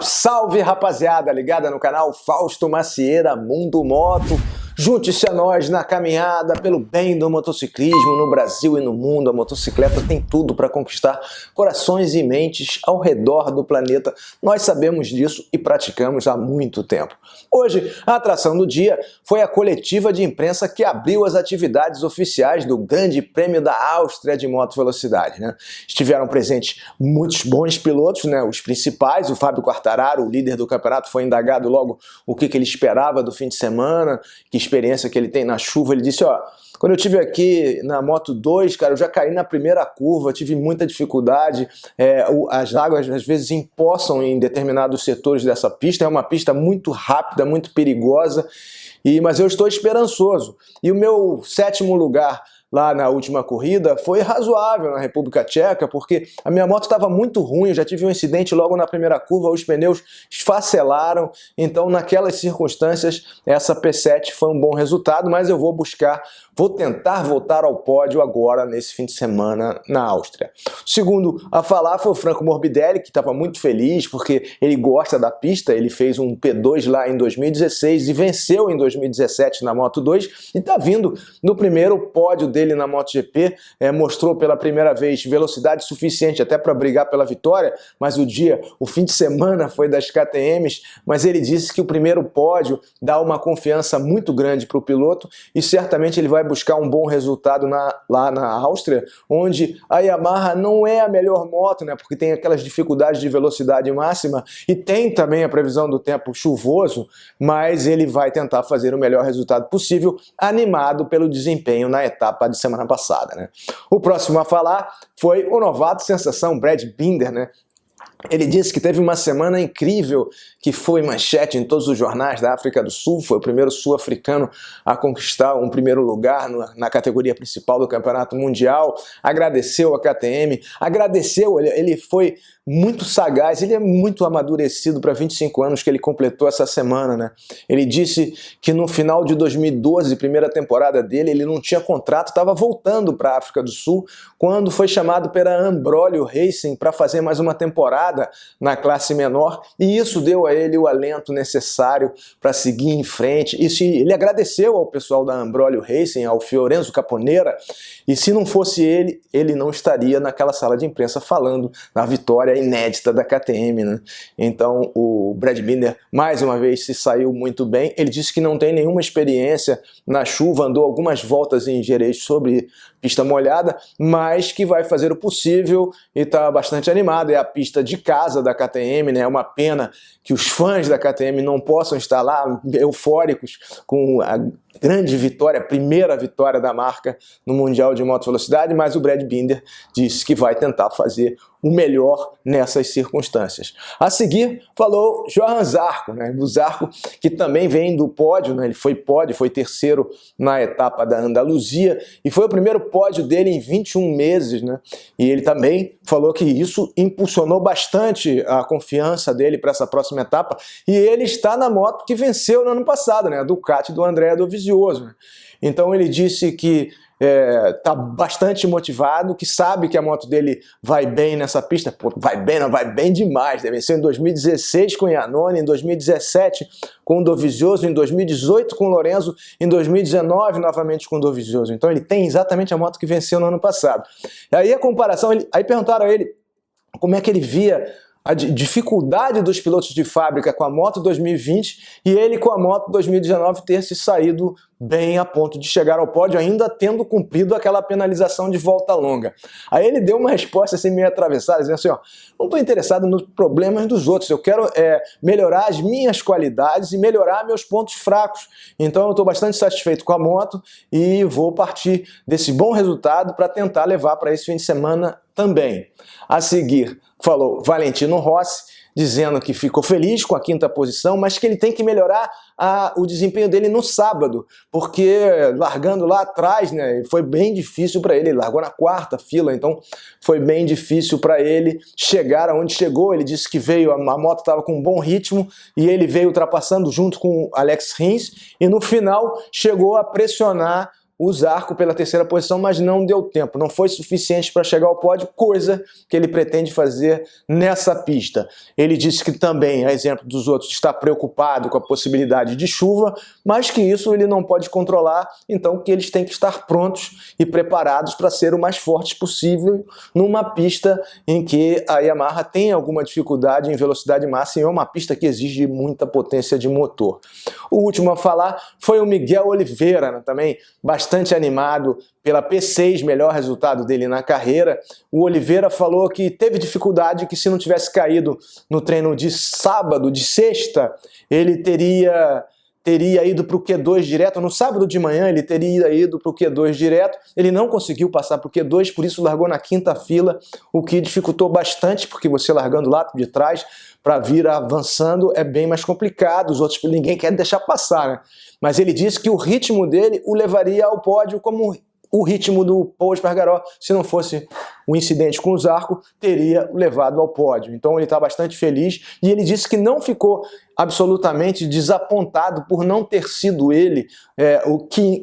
Salve, rapaziada, ligada no canal Fausto Macieira Mundo Moto. Junte-se a nós na caminhada pelo bem do motociclismo no Brasil e no mundo. A motocicleta tem tudo para conquistar corações e mentes ao redor do planeta. Nós sabemos disso e praticamos há muito tempo. Hoje, a atração do dia foi a coletiva de imprensa que abriu as atividades oficiais do Grande Prêmio da Áustria de Moto Velocidade, né? Estiveram presentes muitos bons pilotos, né? Os principais, o Fábio Quartararo, o líder do campeonato, foi indagado logo o que ele esperava do fim de semana, que experiência que ele tem na chuva. Ele disse, ó, quando eu tive aqui na Moto 2, cara, eu já caí na primeira curva, tive muita dificuldade, as águas às vezes empoçam em determinados setores dessa pista, é uma pista muito rápida, muito perigosa, mas eu estou esperançoso. E o meu 7º lugar lá na última corrida foi razoável na República Tcheca, porque a minha moto estava muito ruim, eu já tive um incidente logo na primeira curva, os pneus esfacelaram, então naquelas circunstâncias essa P7 foi um bom resultado, mas eu vou tentar voltar ao pódio agora nesse fim de semana na Áustria. O segundo a falar foi o Franco Morbidelli, que estava muito feliz porque ele gosta da pista, ele fez um P2 lá em 2016 e venceu em 2017 na Moto 2 e está vindo no primeiro pódio dele na MotoGP, mostrou pela primeira vez velocidade suficiente até para brigar pela vitória, mas o fim de semana foi das KTMs, mas ele disse que o primeiro pódio dá uma confiança muito grande para o piloto e certamente ele vai buscar um bom resultado lá na Áustria, onde a Yamaha não é a melhor moto, né, porque tem aquelas dificuldades de velocidade máxima e tem também a previsão do tempo chuvoso, mas ele vai tentar fazer o melhor resultado possível, animado pelo desempenho na etapa de semana passada, né? O próximo a falar foi o novato sensação Brad Binder, né? Ele disse que teve uma semana incrível, que foi manchete em todos os jornais da África do Sul, foi o primeiro sul-africano a conquistar um primeiro lugar na categoria principal do Campeonato Mundial, agradeceu a KTM, ele foi muito sagaz, ele é muito amadurecido para 25 anos que ele completou essa semana, né? Ele disse que no final de 2012, primeira temporada dele, ele não tinha contrato, estava voltando para a África do Sul, quando foi chamado pela Ambrolio Racing para fazer mais uma temporada na classe menor, e isso deu a ele o alento necessário para seguir em frente. Ele agradeceu ao pessoal da Ambrolio Racing, ao Fiorenzo Caponera, e se não fosse ele não estaria naquela sala de imprensa falando na vitória inédita da KTM, né? Então o Brad Binder mais uma vez se saiu muito bem. Ele disse que não tem nenhuma experiência na chuva, andou algumas voltas em Jerez sobre pista molhada, mas que vai fazer o possível e está bastante animado. É a pista de casa da KTM, né? É uma pena que os fãs da KTM não possam estar lá eufóricos com a grande vitória, a primeira vitória da marca no Mundial de Moto Velocidade, mas o Brad Binder disse que vai tentar fazer o melhor nessas circunstâncias. A seguir, falou Johan Zarco, né? O Zarco, que também vem do pódio, né? Ele foi terceiro na etapa da Andaluzia e foi o primeiro pódio dele em 21 meses, né? E ele também falou que isso impulsionou bastante a confiança dele para essa próxima etapa, e ele está na moto que venceu no ano passado, né? A Ducati do Andrea Dovizioso, né? Então ele disse que tá bastante motivado, que sabe que a moto dele vai bem nessa pista. Pô, vai bem, não vai bem demais, né? Venceu em 2016 com Iannone, em 2017 com o Dovizioso, em 2018 com o Lorenzo, em 2019 novamente com o Dovizioso. Então ele tem exatamente a moto que venceu no ano passado. E aí a comparação, aí perguntaram a ele como é que ele via a dificuldade dos pilotos de fábrica com a moto 2020 e ele com a moto 2019 ter se saído bem a ponto de chegar ao pódio, ainda tendo cumprido aquela penalização de volta longa. Aí ele deu uma resposta assim meio atravessada, dizendo assim, ó, não estou interessado nos problemas dos outros, eu quero melhorar as minhas qualidades e melhorar meus pontos fracos. Então eu estou bastante satisfeito com a moto e vou partir desse bom resultado para tentar levar para esse fim de semana também. A seguir, falou Valentino Rossi, dizendo que ficou feliz com a 5ª posição, mas que ele tem que melhorar o desempenho dele no sábado, porque largando lá atrás, né, foi bem difícil para ele, largou na 4ª fila, então foi bem difícil para ele chegar aonde chegou. Ele disse que a moto estava com um bom ritmo e ele veio ultrapassando junto com Alex Rins e no final chegou a pressionar o Zarco pela terceira posição, mas não deu tempo, não foi suficiente para chegar ao pódio, coisa que ele pretende fazer nessa pista. Ele disse que também, a exemplo dos outros, está preocupado com a possibilidade de chuva, mas que isso ele não pode controlar, então que eles têm que estar prontos e preparados para ser o mais fortes possível numa pista em que a Yamaha tem alguma dificuldade em velocidade máxima e é uma pista que exige muita potência de motor. O último a falar foi o Miguel Oliveira, né, também bastante animado pela P6, melhor resultado dele na carreira. O Oliveira falou que teve dificuldade, que se não tivesse caído no treino de sábado, de sexta, ele teria ido para o Q2 direto. No sábado de manhã ele teria ido para o Q2 direto, ele não conseguiu passar para o Q2, por isso largou na quinta fila, o que dificultou bastante, porque você largando lá de trás para vir avançando é bem mais complicado, os outros ninguém quer deixar passar, né? Mas ele disse que o ritmo dele o levaria ao pódio como o ritmo do Pol Espargaró, se não fosse o incidente com o Zarco, teria levado ao pódio. Então ele está bastante feliz e ele disse que não ficou absolutamente desapontado por não ter sido ele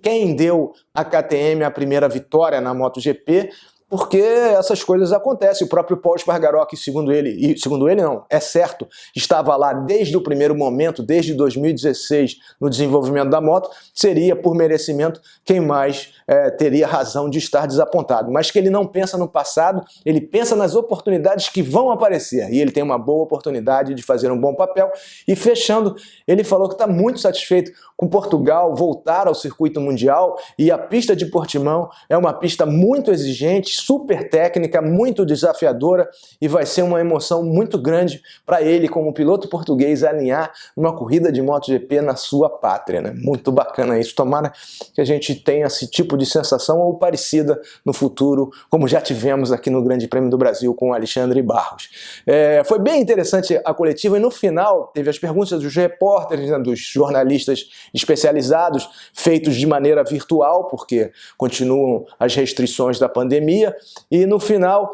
quem deu à KTM a primeira vitória na MotoGP, porque essas coisas acontecem. O próprio Pol Espargaró, que segundo ele não, é certo, estava lá desde o primeiro momento, desde 2016, no desenvolvimento da moto, seria por merecimento quem mais teria razão de estar desapontado. Mas que ele não pensa no passado, ele pensa nas oportunidades que vão aparecer, e ele tem uma boa oportunidade de fazer um bom papel. E fechando, ele falou que está muito satisfeito com Portugal voltar ao circuito mundial, e a pista de Portimão é uma pista muito exigente, super técnica, muito desafiadora, e vai ser uma emoção muito grande para ele como piloto português alinhar numa corrida de MotoGP na sua pátria, né? Muito bacana isso, tomara que a gente tenha esse tipo de sensação ou parecida no futuro, como já tivemos aqui no Grande Prêmio do Brasil com o Alexandre Barros. Foi bem interessante a coletiva, e no final teve as perguntas dos repórteres, né, dos jornalistas especializados, feitos de maneira virtual, porque continuam as restrições da pandemia, e no final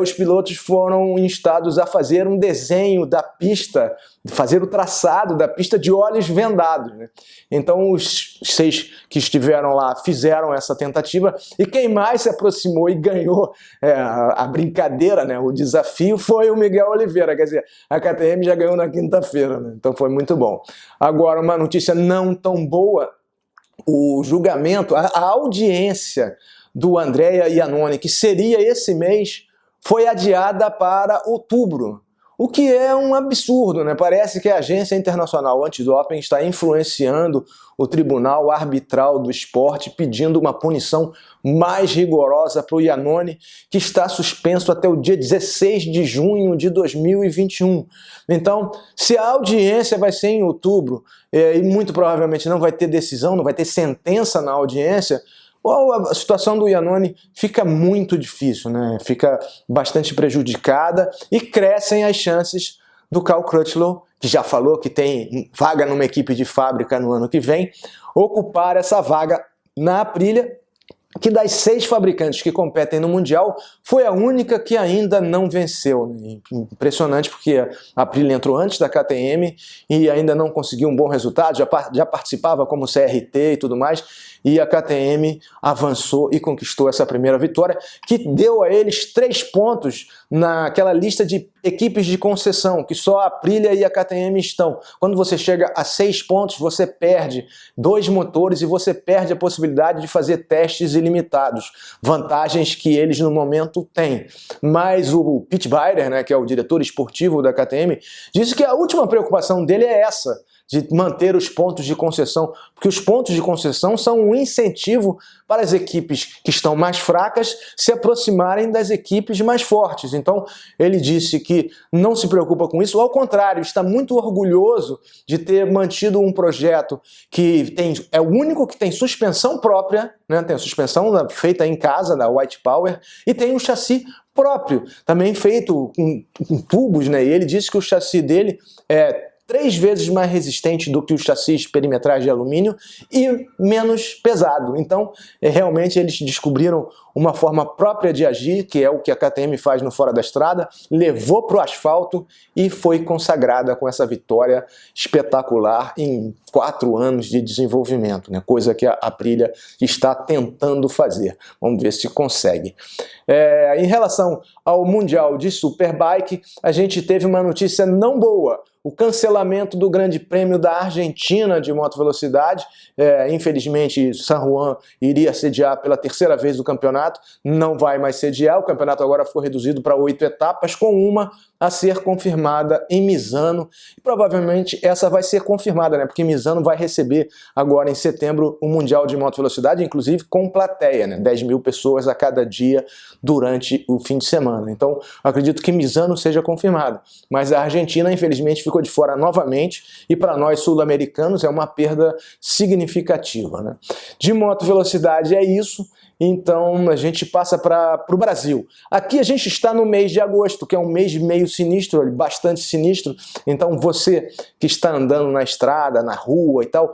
os pilotos foram instados a fazer um desenho da pista, fazer o traçado da pista de olhos vendados, né? Então os 6 que estiveram lá fizeram essa tentativa, e quem mais se aproximou e ganhou a brincadeira, né, o desafio, foi o Miguel Oliveira. Quer dizer, a KTM já ganhou na quinta-feira, né? Então foi muito bom. Agora, uma notícia não tão boa: o julgamento, a audiência do Andrea Iannone, que seria esse mês, foi adiada para outubro. O que é um absurdo, né? Parece que a Agência Internacional Antidoping está influenciando o Tribunal Arbitral do Esporte, pedindo uma punição mais rigorosa para o Iannone, que está suspenso até o dia 16 de junho de 2021. Então, se a audiência vai ser em outubro, e muito provavelmente não vai ter decisão, não vai ter sentença na audiência, a situação do Iannone fica muito difícil, né? Fica bastante prejudicada, e crescem as chances do Cal Crutchlow, que já falou que tem vaga numa equipe de fábrica no ano que vem, ocupar essa vaga na Aprilia, que das 6 fabricantes que competem no Mundial, foi a única que ainda não venceu, né? Impressionante, porque a Aprilia entrou antes da KTM e ainda não conseguiu um bom resultado, já participava como CRT e tudo mais, e a KTM avançou e conquistou essa primeira vitória, que deu a eles 3 pontos naquela lista de equipes de concessão, que só a Aprilia e a KTM estão. Quando você chega a 6 pontos, você perde 2 motores e você perde a possibilidade de fazer testes ilimitados, vantagens que eles no momento têm. Mas o Pete Beirer, né, que é o diretor esportivo da KTM, disse que a última preocupação dele é essa, de manter os pontos de concessão, porque os pontos de concessão são um incentivo para as equipes que estão mais fracas se aproximarem das equipes mais fortes. Então ele disse que não se preocupa com isso, ao contrário, está muito orgulhoso de ter mantido um projeto que é o único que tem suspensão própria, né? Tem a suspensão feita em casa, da White Power, e tem um chassi próprio, também feito com tubos, né? E ele disse que o chassi dele é 3 vezes mais resistente do que os chassis perimetrais de alumínio e menos pesado. Então, realmente eles descobriram uma forma própria de agir, que é o que a KTM faz no Fora da Estrada, levou para o asfalto e foi consagrada com essa vitória espetacular em 4 anos de desenvolvimento, né? Coisa que a Aprilia está tentando fazer. Vamos ver se consegue. Em relação ao Mundial de Superbike, a gente teve uma notícia não boa. O cancelamento do Grande Prêmio da Argentina de moto velocidade. Infelizmente, San Juan iria sediar pela 3ª vez o campeonato, não vai mais sediar. O campeonato agora foi reduzido para 8 etapas, com uma a ser confirmada em Misano. E provavelmente essa vai ser confirmada, né? Porque Misano vai receber agora em setembro o Mundial de Moto Velocidade, inclusive com plateia, né? 10 mil pessoas a cada dia durante o fim de semana. Então, acredito que Misano seja confirmada. Mas a Argentina, infelizmente, ficou de fora novamente, e para nós sul-americanos é uma perda significativa, né? De moto velocidade é isso. Então a gente passa para o Brasil. Aqui a gente está no mês de agosto, que é um mês meio sinistro, bastante sinistro. Então você que está andando na estrada, na rua e tal,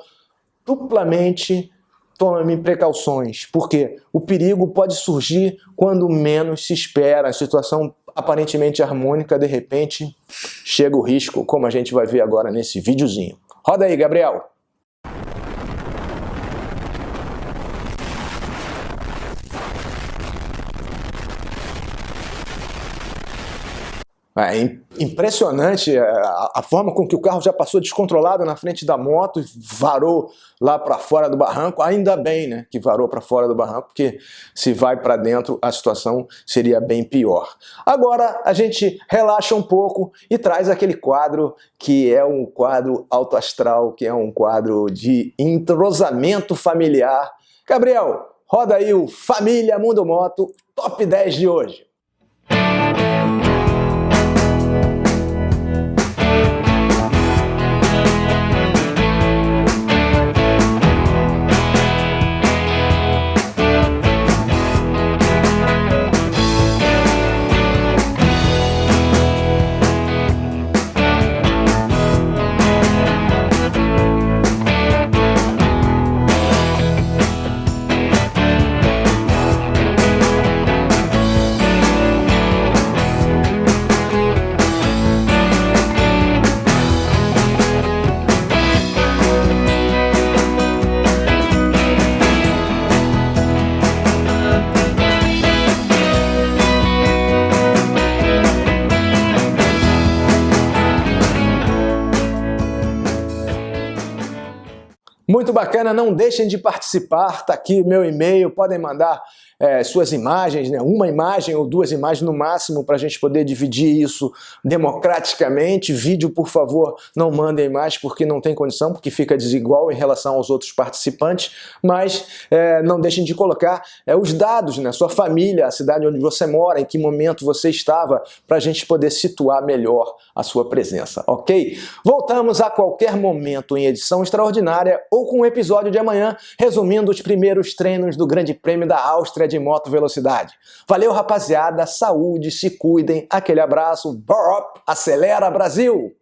duplamente tome precauções, porque o perigo pode surgir quando menos se espera. A situação aparentemente harmônica, de repente chega o risco, como a gente vai ver agora nesse videozinho. Roda aí, Gabriel! É impressionante a forma com que o carro já passou descontrolado na frente da moto e varou lá para fora do barranco. Ainda bem, né, que varou para fora do barranco, porque se vai para dentro a situação seria bem pior. Agora a gente relaxa um pouco e traz aquele quadro que é um quadro alto astral, que é um quadro de entrosamento familiar. Gabriel, roda aí o Família Mundo Moto Top 10 de hoje. Muito bacana, não deixem de participar, tá aqui meu e-mail, podem mandar suas imagens, né? Uma imagem ou 2 imagens no máximo, para a gente poder dividir isso democraticamente. Vídeo, por favor, não mandem mais, porque não tem condição, porque fica desigual em relação aos outros participantes, mas não deixem de colocar os dados, né? Sua família, a cidade onde você mora, em que momento você estava, para a gente poder situar melhor a sua presença, ok? Voltamos a qualquer momento em edição extraordinária ou com o episódio de amanhã, resumindo os primeiros treinos do Grande Prêmio da Áustria de moto velocidade. Valeu, rapaziada, saúde, se cuidem, aquele abraço, acelera Brasil!